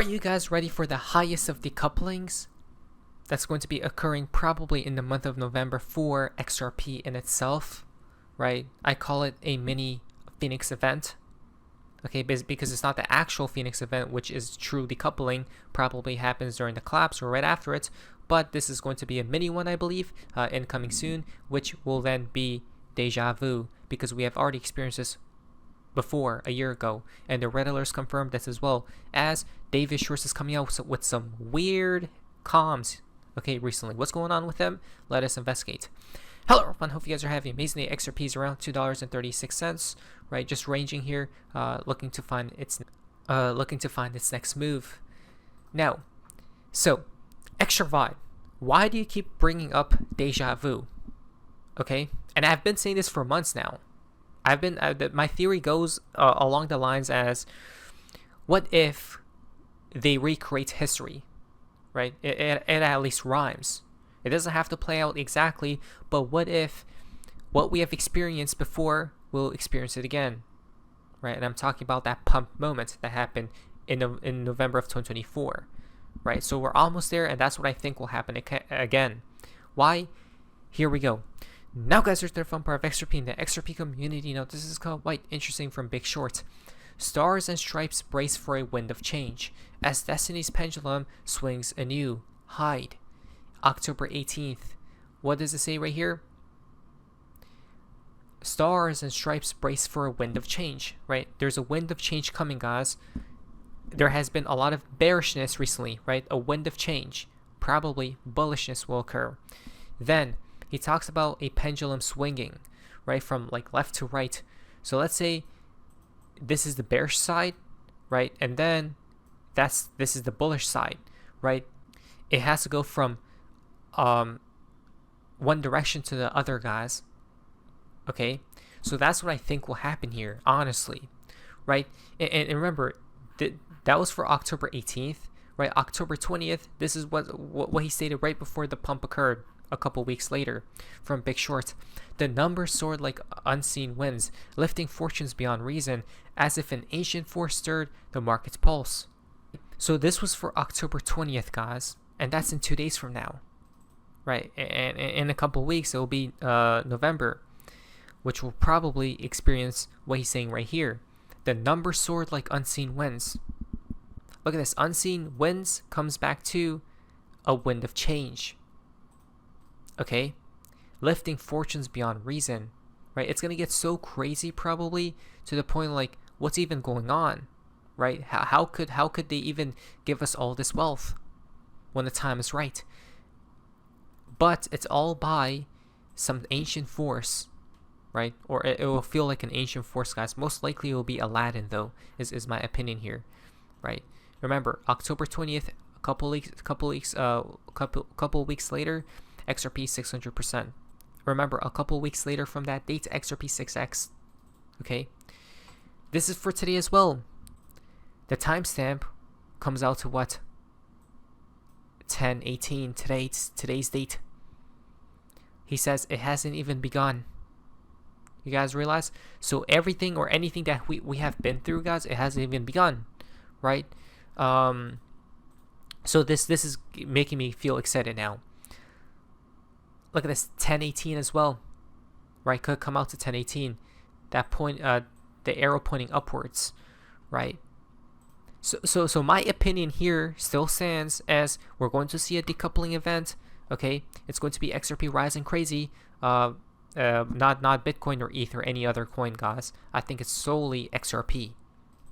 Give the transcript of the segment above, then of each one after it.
Are you guys ready for the highest of decouplings? That's going to be occurring probably in the month of November for XRP in itself, right? I call it a mini Phoenix event, okay, because it's not the actual Phoenix event, which is true decoupling, probably happens during the collapse or right after it, but this is going to be a mini one, I believe, incoming soon, which will then be deja vu, because we have already experienced this before a year ago, and the Riddlers confirmed this as well, as David Schwartz is coming out with some weird comms, okay, recently. What's going on with them? Let us investigate. Hello everyone, hope you guys are having an amazing day. XRP is around $2.36, right? Just ranging here, looking to find its next move. Now, so XRP, why do you keep bringing up deja vu? Okay, and I've been saying this for months now. My theory goes along the lines as, what if they recreate history, right? It at least rhymes. It doesn't have to play out exactly, but what if what we have experienced before, we'll experience it again, right? And I'm talking about that pump moment that happened in November of 2024, right? So we're almost there, and that's what I think will happen again. Why? Here we go. Now guys, there's the fun part of XRP in the XRP community. Now this is quite interesting from Big Short. Stars and stripes brace for a wind of change as Destiny's pendulum swings anew. Hide. October 18th. What does it say right here? Stars and stripes brace for a wind of change, right? There's a wind of change coming, guys. There has been a lot of bearishness recently, right? A wind of change. Probably bullishness will occur. Then he talks about a pendulum swinging, right, from like left to right. So let's say this is the bearish side, right, and then this is the bullish side, right? It has to go from one direction to the other, guys. Okay, so that's what I think will happen here, honestly, right? And remember, that was for October 18th, right? October 20th. This is what he stated right before the pump occurred. A couple weeks later, from Big Short, the numbers soared like unseen winds, lifting fortunes beyond reason, as if an ancient force stirred the market's pulse. So this was for October 20th, guys, and that's in 2 days from now, right? And in a couple weeks, it will be November, which will probably experience what he's saying right here. The numbers soared like unseen winds. Look at this. Unseen winds comes back to a wind of change. Okay, lifting fortunes beyond reason, right? It's gonna get so crazy probably to the point like, what's even going on, right? How could they even give us all this wealth when the time is right? But it's all by some ancient force, right? Or it will feel like an ancient force, guys. Most likely it will be Aladdin, though, is my opinion here, right? Remember, October 20th, a couple weeks later, XRP 600%. Remember, a couple weeks later from that date, XRP 6x. Okay, this is for today as well. The timestamp comes out to what? 10/18. Today's date. He says it hasn't even begun. You guys realize? So everything or anything that we have been through, guys, it hasn't even begun, right? So this is making me feel excited now. Look at this, 10/18 as well, right? Could come out to 10/18. That point, the arrow pointing upwards, right? So my opinion here still stands as we're going to see a decoupling event. Okay, it's going to be XRP rising crazy. Not Bitcoin or ETH or any other coin, guys. I think it's solely XRP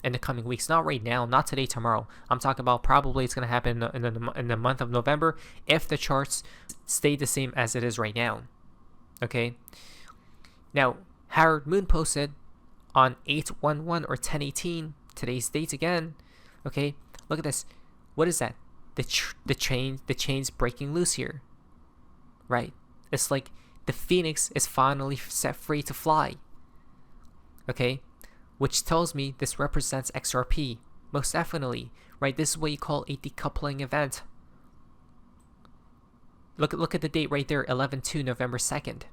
in the coming weeks. Not right now, not today, tomorrow. I'm talking about probably it's going to happen in the month of November if the charts stay the same as it is right now. Okay. Now, Howard Moon posted on 8/11 or 10/18, today's date again. Okay, look at this. What is that? The chains breaking loose here, right? It's like the phoenix is finally set free to fly. Okay, which tells me this represents XRP, most definitely, right? This is what you call a decoupling event. Look at the date right there, 11/2, November 2nd.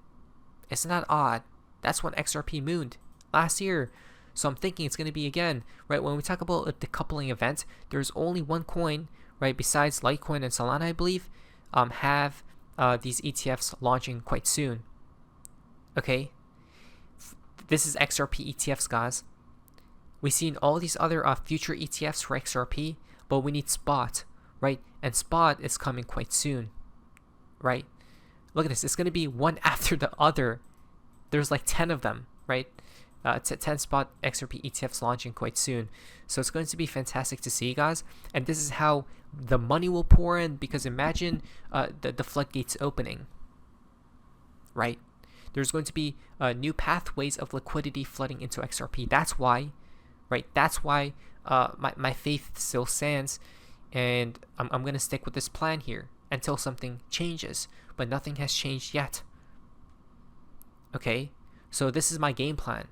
Isn't that odd? That's when XRP mooned last year. So I'm thinking it's going to be, again, right, when we talk about a decoupling event, there's only one coin, right, besides Litecoin and Solana, I believe, have these ETFs launching quite soon. Okay, this is XRP ETFs, guys. We've seen all these other future ETFs for XRP, but we need spot, right? And spot is coming quite soon, right? Look at this. It's going to be one after the other. There's like 10 of them, right? 10 spot XRP ETFs launching quite soon. So it's going to be fantastic to see, guys. And this is how the money will pour in, because imagine the floodgates opening, right? There's going to be new pathways of liquidity flooding into XRP. That's why, right? That's why my faith still stands, and I'm going to stick with this plan here until something changes. But nothing has changed yet. Okay? So this is my game plan.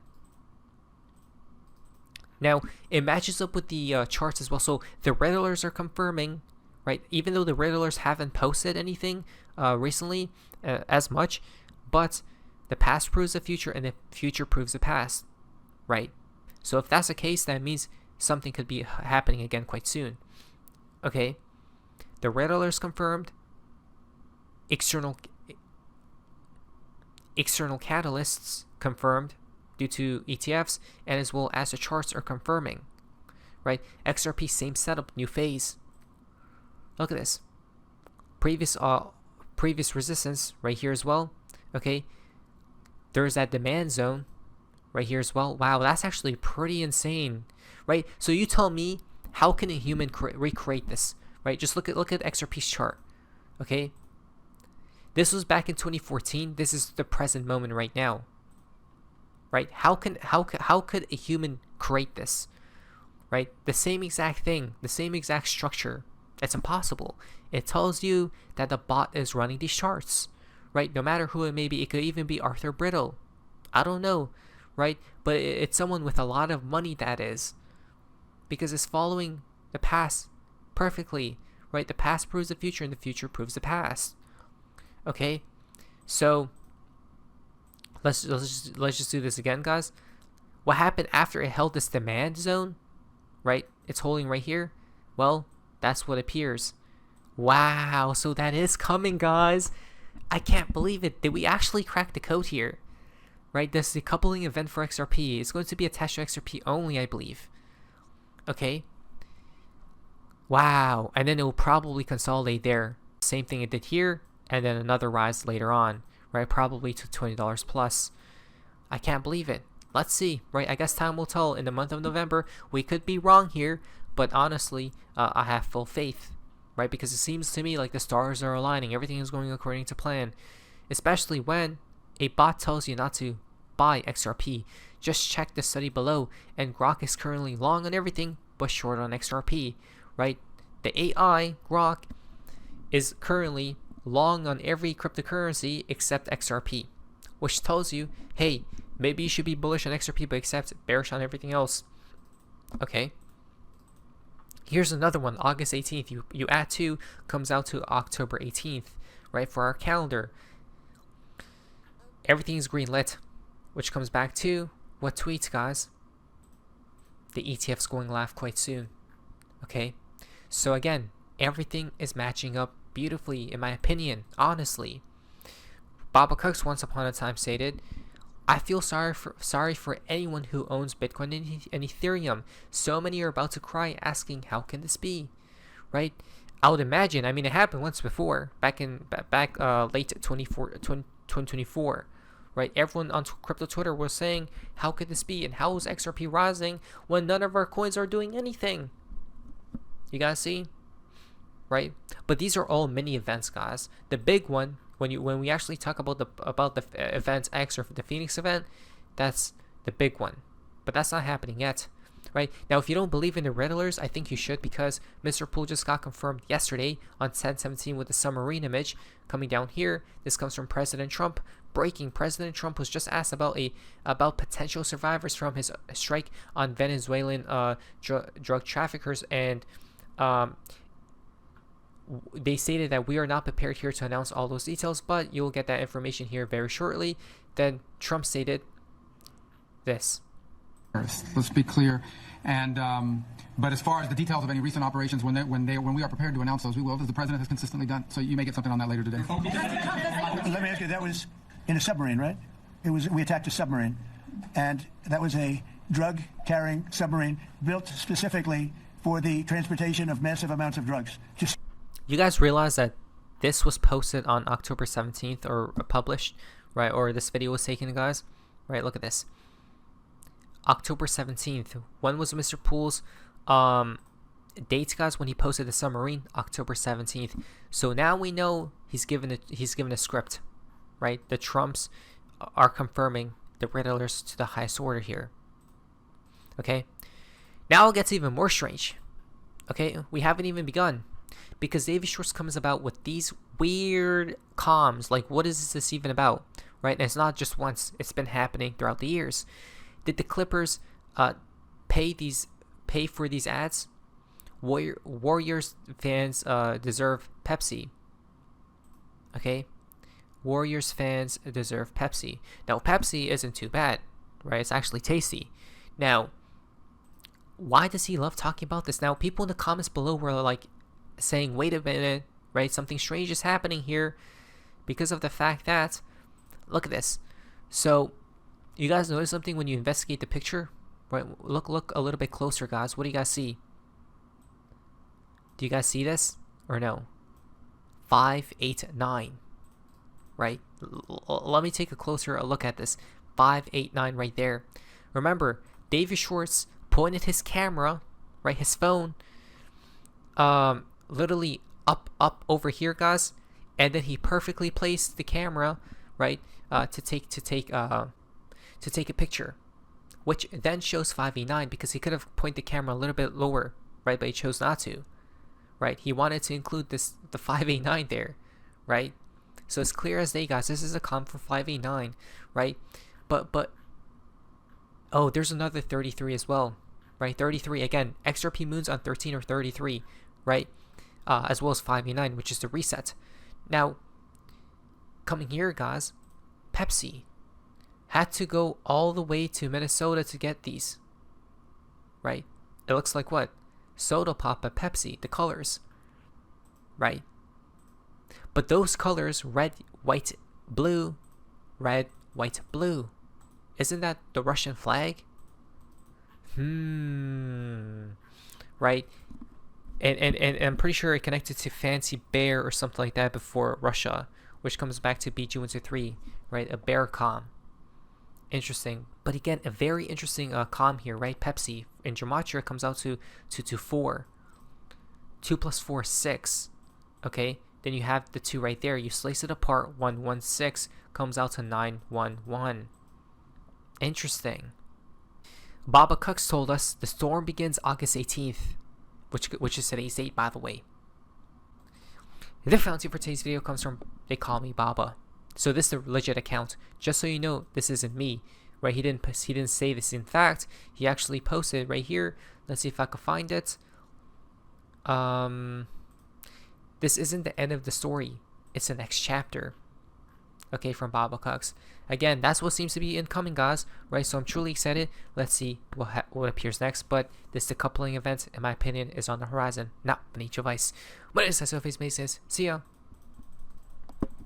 Now, it matches up with the charts as well. So the Riddlers are confirming, right? Even though the Riddlers haven't posted anything recently as much, but the past proves the future and the future proves the past, right? So if that's the case, that means something could be happening again quite soon. Okay? The Riddlers confirmed. External catalysts confirmed due to ETFs, and as well as the charts are confirming, right? XRP, same setup, new phase. Look at this. Previous resistance right here as well. Okay, there's that demand zone right here as well. Wow, that's actually pretty insane, right? So you tell me, how can a human recreate this, right? Just look at XRP's chart. Okay, this was back in 2014. This is the present moment right now. Right? How could a human create this? Right? The same exact thing, the same exact structure. It's impossible. It tells you that the bot is running these charts. Right? No matter who it may be, it could even be Arthur Brittle. I don't know. Right? But it's someone with a lot of money, that is. Because it's following the past perfectly. Right? The past proves the future and the future proves the past. Okay? So let's just do this again, guys. What happened after it held this demand zone, right? It's holding right here. Well, that's what appears. Wow, so that is coming, guys. I can't believe it. Did we actually crack the code here? Right, this decoupling event for XRP is going to be attached to XRP only, I believe. Okay. Wow, and then it will probably consolidate there. Same thing it did here, and then another rise later on. Right, probably to $20 plus. I can't believe it. Let's see, right? I guess time will tell. In the month of November, we could be wrong here, but honestly, I have full faith, right? Because it seems to me like the stars are aligning. Everything is going according to plan, especially when a bot tells you not to buy XRP. Just check the study below, and Grok is currently long on everything but short on XRP, right? The AI Grok is currently long on every cryptocurrency except XRP, which tells you, hey, maybe you should be bullish on XRP but accept bearish on everything else. Okay. Here's another one, August 18th. You add 2, comes out to October 18th, right, for our calendar. Everything's green lit, which comes back to what tweets, guys? The ETF's going live quite soon. Okay. So again, everything is matching up beautifully, in my opinion, honestly. Baba Cooks once upon a time stated, I feel sorry for anyone who owns Bitcoin and Ethereum. So many are about to cry asking, how can this be? Right? I would imagine, I mean, it happened once before, back late 2024. Right? Everyone on crypto Twitter was saying, how could this be? And how is XRP rising when none of our coins are doing anything? You guys see? Right? But these are all mini events, guys. The big one, when we actually talk about the event X or the Phoenix event, that's the big one. But that's not happening yet. Right? Now, if you don't believe in the Riddlers, I think you should, because Mr. Pool just got confirmed yesterday on 10/17 with the submarine image coming down here. This comes from President Trump. Breaking: President Trump was just asked about potential survivors from his strike on Venezuelan drug traffickers, and they stated that we are not prepared here to announce all those details, but you'll get that information here very shortly. Then Trump stated this, Let's be clear. And but as far as the details of any recent operations, when we are prepared to announce those, we will, as the president has consistently done. So you may get something on that later today. Let me ask you, that was in a submarine, right? We attacked a submarine, and that was a drug-carrying submarine built specifically for the transportation of massive amounts of drugs. You guys realize that this was posted on October 17th or published, right? Or this video was taken, guys, right? Look at this. October 17th. When was Mr. Poole's dates, guys, when he posted the submarine? October 17th. So now we know he's given a script, right? The Trumps are confirming the Riddlers to the highest order here. Okay, now it gets even more strange. Okay, we haven't even begun, because David Schwartz comes about with these weird comms. Like, what is this even about, right? And it's not just once; it's been happening throughout the years. Did the Clippers pay for these ads? Warriors fans deserve Pepsi. Okay, Warriors fans deserve Pepsi. Now, Pepsi isn't too bad, right? It's actually tasty. Now, why does he love talking about this? Now, people in the comments below were like saying, wait a minute, right? Something strange is happening here because of the fact that, look at this. So, you guys notice something when you investigate the picture? Right? Look a little bit closer, guys. What do you guys see? Do you guys see this or no? 589. Right? Let me take a closer look at this. 589 right there. Remember, David Schwartz pointed his camera, right, his phone, literally up over here, guys, and then he perfectly placed the camera, right, to take a picture, which then shows 589, because he could have pointed the camera a little bit lower, right, but he chose not to, right? He wanted to include the 589 there, right? So it's clear as day, guys. This is a comp for 589, right? But oh, there's another 33 as well, right? 33 again. XRP moons on 13 or 33, right? As well as 589, which is the reset. Now, coming here, guys, Pepsi had to go all the way to Minnesota to get these, right? It looks like what? Soda Pop at Pepsi, the colors, right? But those colors, red, white, blue, red, white, blue, isn't that the Russian flag? Right? And I'm pretty sure it connected to Fancy Bear or something like that before Russia, which comes back to BG123, right? A bear com. Interesting. But again, a very interesting com here, right? Pepsi in gematria comes out to 4. 2 plus 4 is 6. Okay? Then you have the 2 right there. You slice it apart. 116 comes out to 911. Interesting. Baba Cooks told us the storm begins August 18th, which is today's date, by the way. The fountain for today's video comes from They Call Me Baba. So this is a legit account. Just so you know, this isn't me, right? He didn't say this. In fact, he actually posted right here. Let's see if I can find it. This isn't the end of the story. It's the next chapter. Okay, from Baba Cooks. Again, that's what seems to be incoming, guys. Right? So I'm truly excited. Let's see what appears next. But this decoupling event, in my opinion, is on the horizon. Not beneath your vice. What is SFA's Mason? See ya.